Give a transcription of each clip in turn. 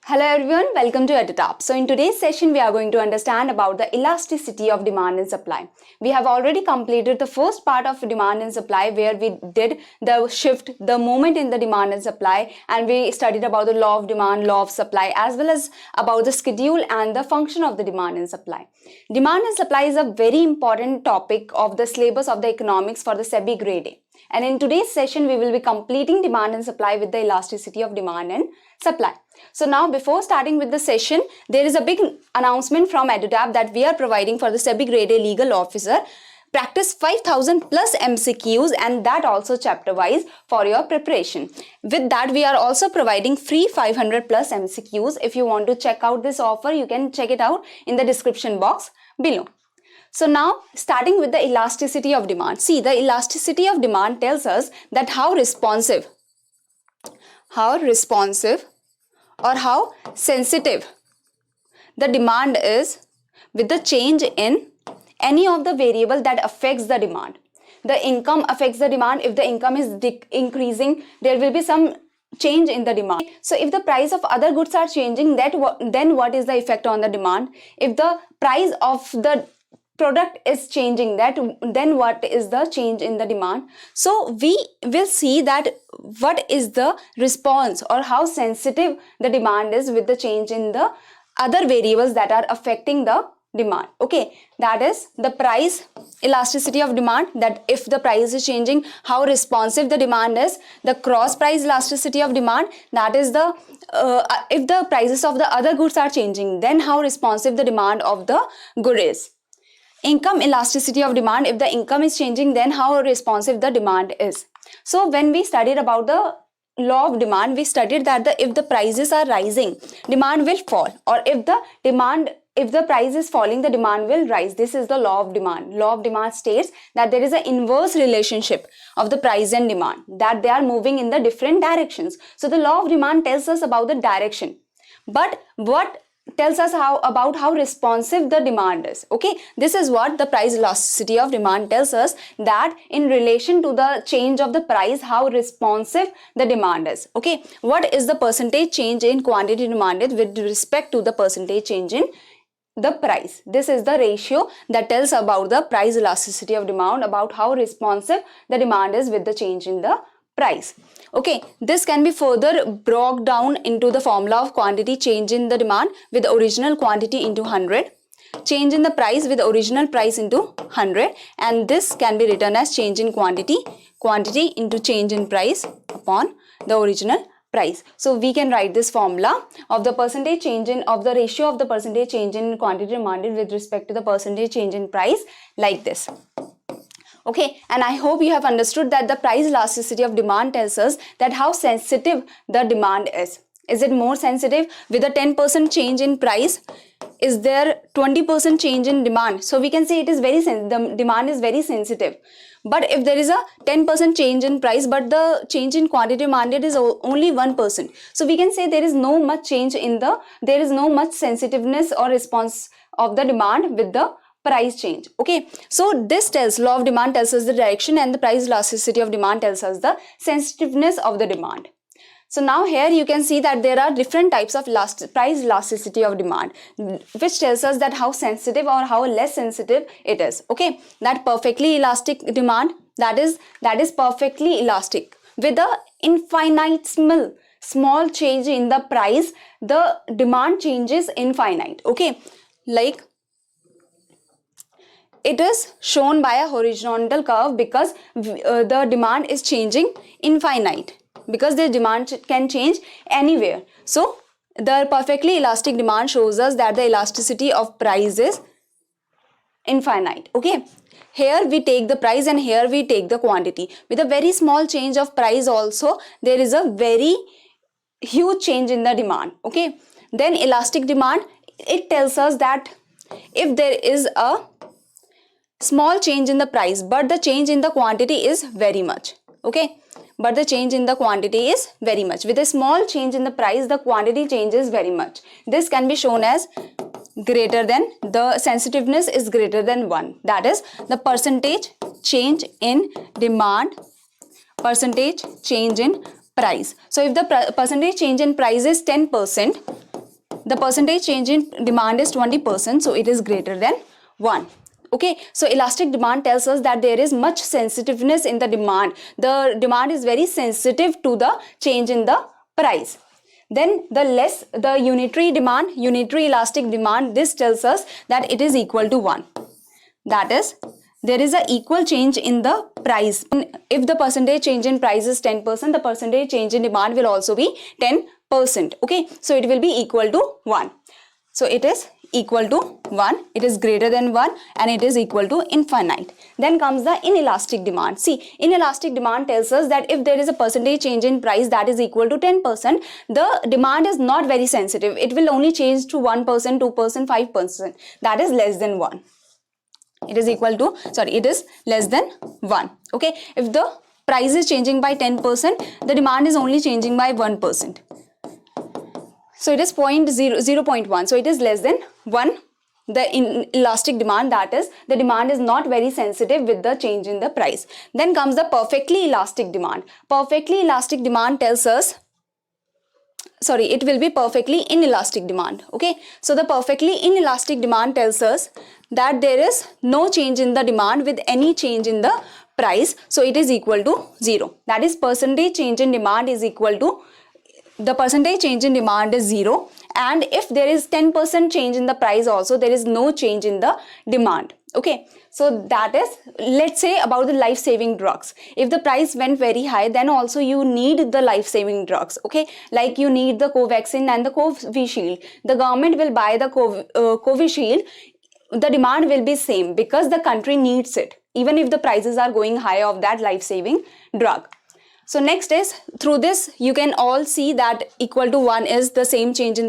Hello everyone, welcome to EduTap. So in today's session, we are going to understand about the elasticity of demand and supply. We have already completed the first part of demand and supply where we did the shift, the movement in the demand and supply, and we studied about the law of demand, law of supply, as well as about the schedule and the function of the demand and supply. Demand and supply is a very important topic of the syllabus of the economics for the SEBI Grade A. And in today's session, we will be completing demand and supply with the elasticity of demand and supply. So now before starting with the session, there is a big announcement from EduTap that we are providing for the SEBI Grade A legal officer. Practice 5,000 plus MCQs and that also chapter wise for your preparation. With that, we are also providing free 500 plus MCQs. If you want to check out this offer, you can check it out in the description box below. So now starting with the elasticity of demand. See, the elasticity of demand tells us that how responsive or how sensitive the demand is with the change in any of the variable that affects the demand. The income affects the demand. If the income is increasing, there will be some change in the demand. So if the price of other goods are changing, then what is the effect on the demand? If the price of the product is changing, then what is the change in the demand? So we will see that what is the response or how sensitive the demand is with the change in the other variables that are affecting the demand. Okay, that is the price elasticity of demand, that if the price is changing, how responsive the demand is. The cross price elasticity of demand, that is the if the prices of the other goods are changing, then how responsive the demand of the good is. Income elasticity of demand, if the income is changing, then how responsive the demand is. So when we studied about the law of demand, we studied that if the prices are rising, demand will fall, or if the price is falling, the demand will rise. This is the law of demand. Law of demand states that there is an inverse relationship of the price and demand, that they are moving in the different directions. So the law of demand tells us about the direction, but what tells us about how responsive the demand is. Okay, this is what the price elasticity of demand tells us, that in relation to the change of the price, how responsive the demand is. Okay, what is the percentage change in quantity demanded with respect to the percentage change in the price? This is the ratio that tells about the price elasticity of demand, about how responsive the demand is with the change in the price. Okay, this can be further broken down into the formula of quantity change in the demand with original quantity into 100, change in the price with original price into 100, and this can be written as change in quantity into change in price upon the original price. So we can write this formula of the percentage change of the ratio of the percentage change in quantity demanded with respect to the percentage change in price like this. Okay, and I hope you have understood that the price elasticity of demand tells us that how sensitive the demand is. Is it more sensitive? With a 10% change in price, is there 20% change in demand? So we can say it is the demand is very sensitive. But if there is a 10% change in price, but the change in quantity demanded is only 1%. So we can say there is no much change in there is no much sensitiveness or response of the demand with the price change. Okay, so this law of demand tells us the direction, and the price elasticity of demand tells us the sensitiveness of the demand. So now here you can see that there are different types of price elasticity of demand, which tells us that how sensitive or how less sensitive it is. Okay, that perfectly elastic demand, that is perfectly elastic. With a infinitesimal small change in the price, the demand changes infinite. Okay, like it is shown by a horizontal curve because the demand is changing infinite, because the demand can change anywhere. So the perfectly elastic demand shows us that the elasticity of price is infinite. Okay, here we take the price and here we take the quantity. With a very small change of price also, there is a very huge change in the demand. Okay, then elastic demand, it tells us that if there is a small change in the price, but the change in the quantity is very much. Okay, but the change in the quantity is very much. With a small change in the price, the quantity changes very much. This can be shown as greater than, the sensitiveness is greater than 1. That is the percentage change in demand, percentage change in price. So if the percentage change in price is 10%, the percentage change in demand is 20%, so it is greater than 1. Okay, so elastic demand tells us that there is much sensitiveness in the demand. The demand is very sensitive to the change in the price. Then the unitary elastic demand, this tells us that it is equal to 1. That is, there is an equal change in the price. If the percentage change in price is 10%, the percentage change in demand will also be 10%. Okay, so it will be equal to 1. So it is equal to 1, it is greater than 1, and it is equal to infinite. Then comes the inelastic demand. See, inelastic demand tells us that if there is a percentage change in price that is equal to 10%, the demand is not very sensitive. It will only change to 1%, 2%, 5%. That is less than 1. It is less than 1. Okay, if the price is changing by 10%, the demand is only changing by 1%. So it is 0.1. So it is less than 1. The elastic demand, that is, the demand is not very sensitive with the change in the price. Then comes the perfectly elastic demand. Perfectly elastic demand tells us, it will be perfectly inelastic demand. Okay, so the perfectly inelastic demand tells us that there is no change in the demand with any change in the price, so it is equal to 0. That is, percentage change in demand is equal to, the percentage change in demand is 0, and if there is 10% change in the price also, there is no change in the demand. Okay, so that is, let's say about the life-saving drugs. If the price went very high, then also you need the life-saving drugs. Okay, like you need the Covaxin and the Covishield. The government will buy the Covishield. The demand will be same because the country needs it, even if the prices are going high of that life-saving drug. So next is, through this you can all see that equal to 1 is the same change in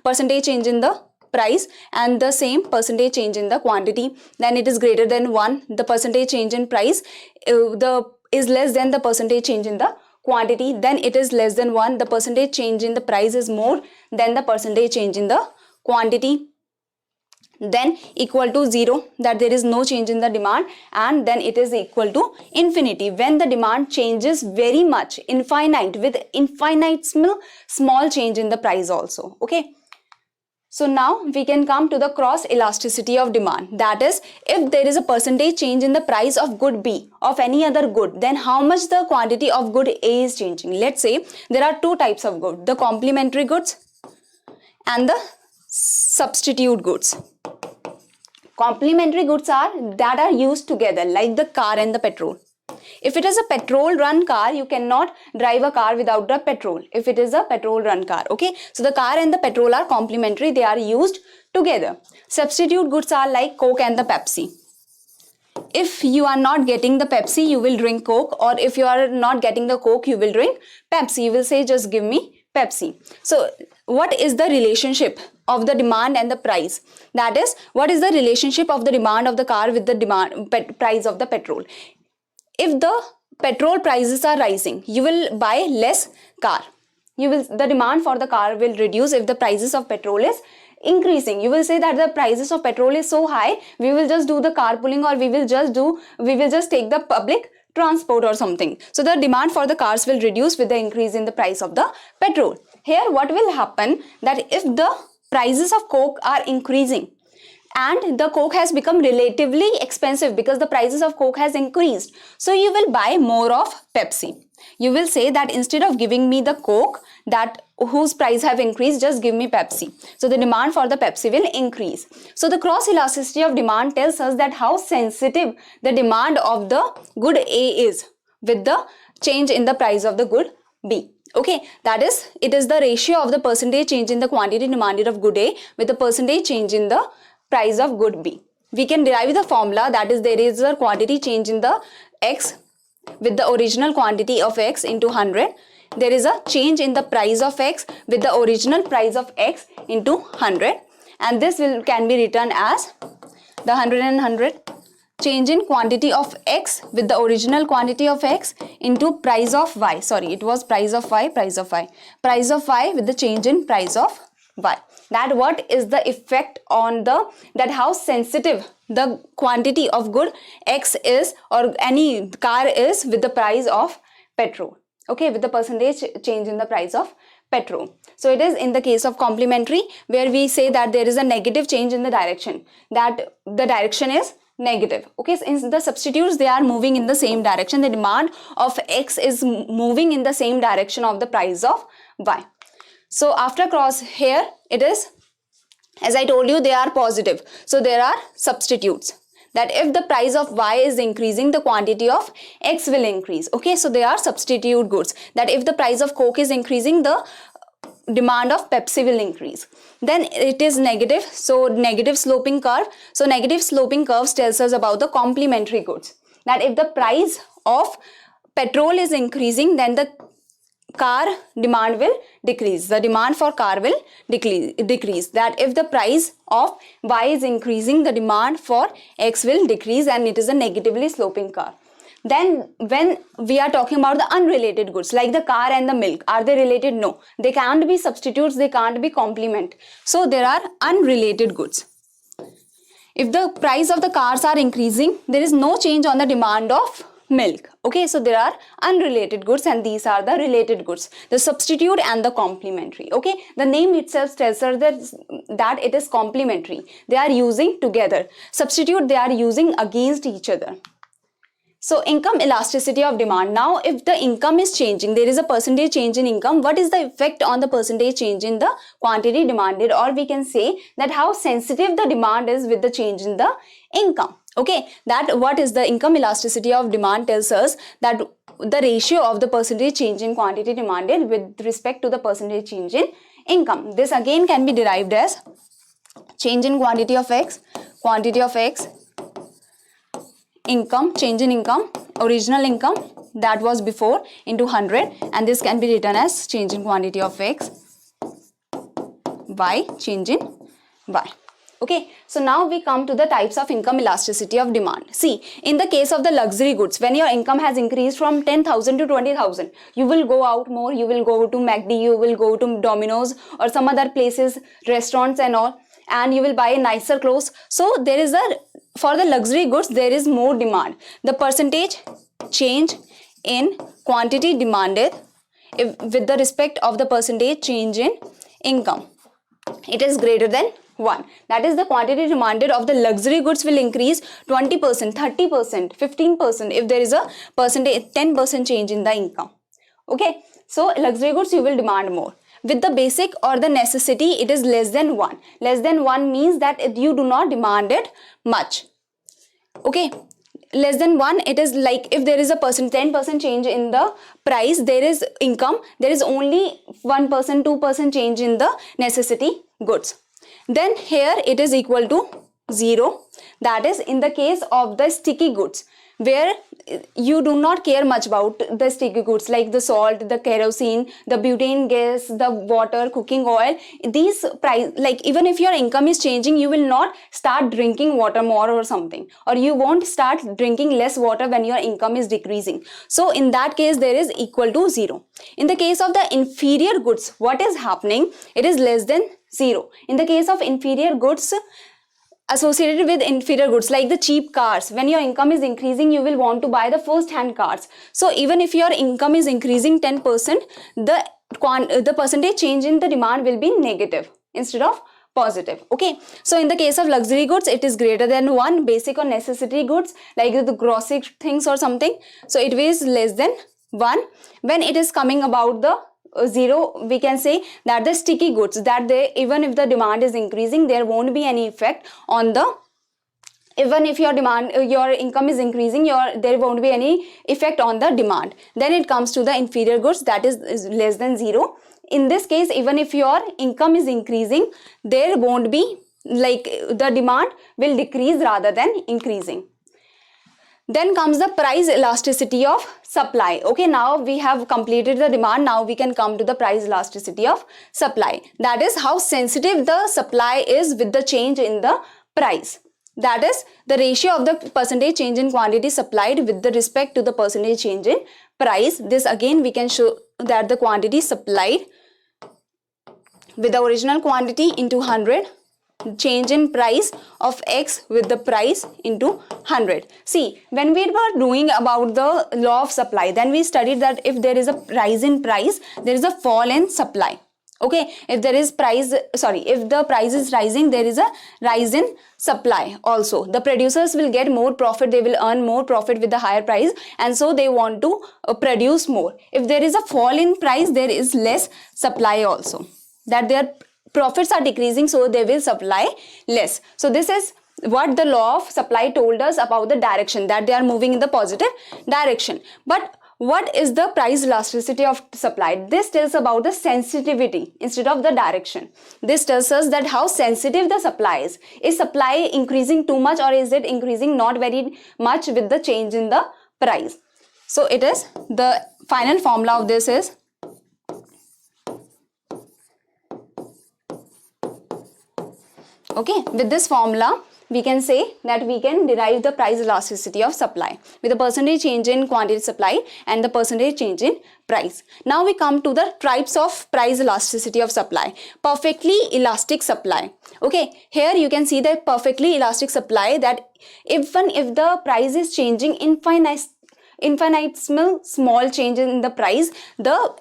percentage change in the price and the same percentage change in the quantity. Then it is greater than 1. The percentage change in price is less than the percentage change in the quantity. Then it is less than 1. The percentage change in the price is more than the percentage change in the quantity. Then equal to 0, that there is no change in the demand, and then it is equal to infinity when the demand changes very much, infinite, with infinitesimal small change in the price also. Okay, so now we can come to the cross elasticity of demand. That is, if there is a percentage change in the price of good B of any other good, then how much the quantity of good A is changing. Let's say there are two types of good, the complementary goods and the substitute goods. Complementary goods are that are used together, like the car and the petrol. If it is a petrol run car, you cannot drive a car without the petrol. If it is a petrol run car, okay, so the car and the petrol are complementary, they are used together. Substitute goods are like Coke and the Pepsi. If you are not getting the Pepsi, you will drink Coke, or if you are not getting the Coke, you will drink Pepsi. You will say, just give me Pepsi. So what is the relationship of the demand and the price? That is, what is the relationship of the demand of the car with the price of the petrol? If the petrol prices are rising, you will buy less car. The demand for the car will reduce if the prices of petrol is increasing. You will say that the prices of petrol is so high, we will just do the carpooling, or we will just take the public transport or something. So the demand for the cars will reduce with the increase in the price of the petrol. Here what will happen, that if the prices of Coke are increasing and the Coke has become relatively expensive because the prices of Coke has increased, so you will buy more of Pepsi. You will say that instead of giving me the Coke whose price have increased, just give me Pepsi. So the demand for the Pepsi will increase. So the cross elasticity of demand tells us that how sensitive the demand of the good A is with the change in the price of the good B. Okay, that is, it is the ratio of the percentage change in the quantity demanded of good A with the percentage change in the price of good B. We can derive the formula, that is, there is a quantity change in the X with the original quantity of X into 100. There is a change in the price of X with the original price of X into 100, and this can be written as the 100 and 100. Change in quantity of X with the original quantity of X into price of Y. Sorry, it was price of Y, price of Y. Price of Y with the change in price of Y. That what is the effect on that how sensitive the quantity of good X is, or any car is, with the price of petrol. Okay, with the percentage change in the price of petrol. So it is in the case of complementary, where we say that there is a negative change in the direction, that the direction is negative. Okay, so in the substitutes, they are moving in the same direction. The demand of X is moving in the same direction of the price of Y. So after cross here, it is, as I told you, they are positive. So there are substitutes, that if the price of Y is increasing, the quantity of X will increase. Okay, so they are substitute goods, that if the price of Coke is increasing, the demand of Pepsi will increase. Then it is negative, so negative sloping curve. So negative sloping curves tells us about the complementary goods, that if the price of petrol is increasing, then the car demand will decrease. The demand for car will decrease. That if the price of Y is increasing, the demand for X will decrease, and it is a negatively sloping curve. Then when we are talking about the unrelated goods, like the car and the milk, are they related? No. They can't be substitutes, they can't be complement. So there are unrelated goods. If the price of the cars are increasing, there is no change on the demand of milk. Okay, so there are unrelated goods, and these are the related goods, the substitute and the complementary. Okay, the name itself tells us that it is complementary. They are using together. Substitute, they are using against each other. So income elasticity of demand. Now if the income is changing, there is a percentage change in income, what is the effect on the percentage change in the quantity demanded? Or we can say that how sensitive the demand is with the change in the income. Okay, that what is the income elasticity of demand tells us that the ratio of the percentage change in quantity demanded with respect to the percentage change in income. This again can be derived as change in quantity of X, income, change in income, original income that was before into 100, and this can be written as change in quantity of X, Y, change in Y. Okay, so now we come to the types of income elasticity of demand. See, in the case of the luxury goods, when your income has increased from 10,000 to 20,000, you will go out more, you will go to McD, you will go to Domino's or some other places, restaurants and all, and you will buy nicer clothes. So there is for the luxury goods, there is more demand. The percentage change in quantity demanded with the respect of the percentage change in income, it is greater than 1. That is, the quantity demanded of the luxury goods will increase 20%, 30%, 15% if there is a percentage 10% change in the income. Okay, so luxury goods you will demand more. With the basic or the necessity, it is less than 1. Less than 1 means that you do not demand it much. Okay, less than 1, it is like if there is a 10% change in the price, there is income, there is only 1%, 2% change in the necessity goods. Then here it is equal to 0. That is in the case of the sticky goods, where you do not care much about the sticky goods like the salt, the kerosene, the butane gas, the water, cooking oil. These price, like even if your income is changing, you will not start drinking water more or something, or you won't start drinking less water when your income is decreasing. So in that case, there is equal to 0. In the case of the inferior goods, what is happening? It is less than 0. In the case of inferior goods, associated with inferior goods like the cheap cars, when your income is increasing, you will want to buy the first hand cars. So even if your income is increasing 10%, the percentage change in the demand will be negative instead of positive. Okay, so in the case of luxury goods, it is greater than 1. Basic or necessity goods like the grocery things or something, so it is less than 1. When it is coming about the 0, we can say that the sticky goods, that they, even if the demand is increasing, there won't be any effect on the, even if your income is increasing, there won't be any effect on the demand. Then it comes to the inferior goods, that is less than 0. In this case, even if your income is increasing, there won't be, like, the demand will decrease rather than increasing. Then comes the price elasticity of supply. Okay, now we have completed the demand. Now we can come to the price elasticity of supply. That is how sensitive the supply is with the change in the price. That is the ratio of the percentage change in quantity supplied with the respect to the percentage change in price. This again we can show that the quantity supplied with the original quantity into 100 change in price of X with the price into 100. See, when we were doing about the law of supply, then we studied that if there is a rise in price, there is a fall in supply. Okay, if there is if the price is rising, there is a rise in supply also. The producers will get more profit, they will earn more profit with the higher price, and so they want to produce more. If there is a fall in price, there is less supply also, that their profits are decreasing, so they will supply less. So this is what the law of supply told us about the direction, that they are moving in the positive direction. But what is the price elasticity of supply? This tells about the sensitivity instead of the direction. This tells us that how sensitive the supply is. Is supply increasing too much, or is it increasing not very much with the change in the price? So it is, the final formula of this is okay, with this formula we can say that we can derive the price elasticity of supply with the percentage change in quantity supplied and the percentage change in price. Now we come to the types of price elasticity of supply. Perfectly elastic supply. Okay, here you can see the perfectly elastic supply, that even if the price is changing infinitesimal small change in the price, the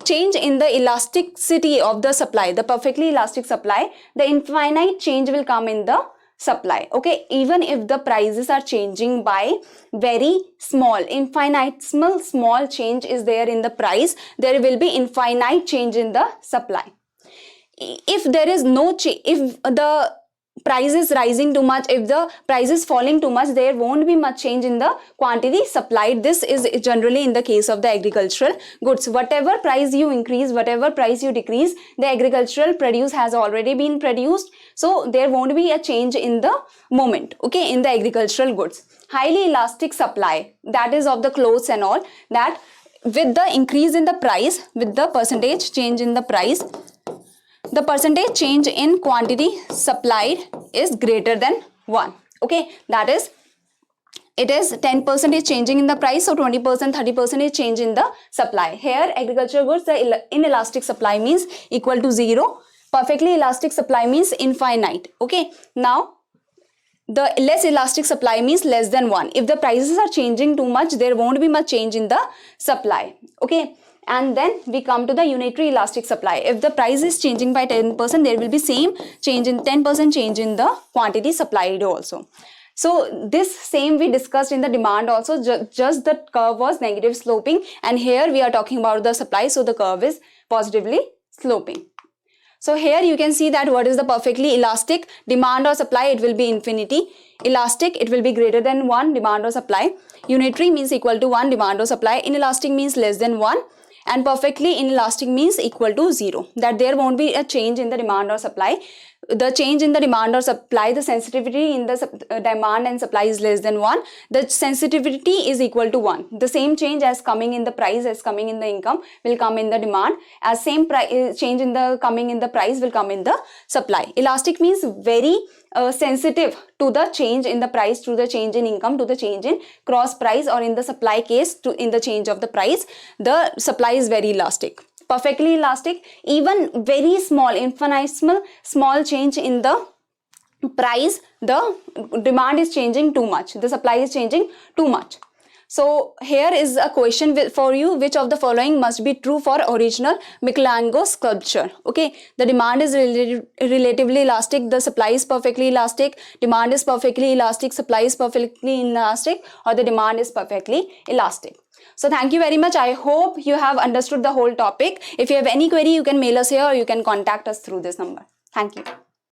change in the elasticity of the supply, the perfectly elastic supply, the infinite change will come in the supply. Okay, even if the prices are changing by very small, infinitesimal small change is there in the price, there will be infinite change in the supply. If there is no change, if the price is rising too much, if the price is falling too much, there won't be much change in the quantity supplied. This is generally in the case of the agricultural goods. Whatever price you increase, whatever price you decrease, the agricultural produce has already been produced, so there won't be a change in the moment, okay, in the agricultural goods. Highly elastic supply, that is of the clothes and all, that with the increase in the price, with the percentage change in the price, the percentage change in quantity supplied is greater than 1. Okay, that is, it is 10% changing in the price, so 20%, 30% change in the supply. Here agricultural goods, the inelastic supply means equal to 0. Perfectly elastic supply means infinite. Okay, now the less elastic supply means less than 1. If the prices are changing too much, there won't be much change in the supply. Okay, and then we come to the unitary elastic supply. If the price is changing by 10%, there will be same change in 10% change in the quantity supplied also. So this same we discussed in the demand also, just the curve was negative sloping, and here we are talking about the supply, so the curve is positively sloping. So here you can see that what is the perfectly elastic demand or supply, it will be infinity. Elastic, it will be greater than 1 demand or supply. Unitary means equal to 1 demand or supply. Inelastic means less than 1. And perfectly inelastic means equal to 0, that there won't be a change in the demand or supply. The change in the demand or supply, the sensitivity in the demand and supply is less than 1. The sensitivity is equal to 1. The same change as coming in the price as coming in the income will come in the demand, as same change in the coming in the price will come in the supply. Elastic means very sensitive to the change in the price, to the change in income, to the change in cross price, or in the supply case to in the change of the price, the supply is very elastic. Perfectly elastic, even very small, infinitesimal small change in the price, the demand is changing too much, the supply is changing too much. So here is a question for you: which of the following must be true for original Michelangelo sculpture? Okay, the demand is relatively elastic, the supply is perfectly elastic, demand is perfectly elastic, supply is perfectly inelastic, or the demand is perfectly elastic. So thank you very much. I hope you have understood the whole topic. If you have any query, you can mail us here or you can contact us through this number. Thank you.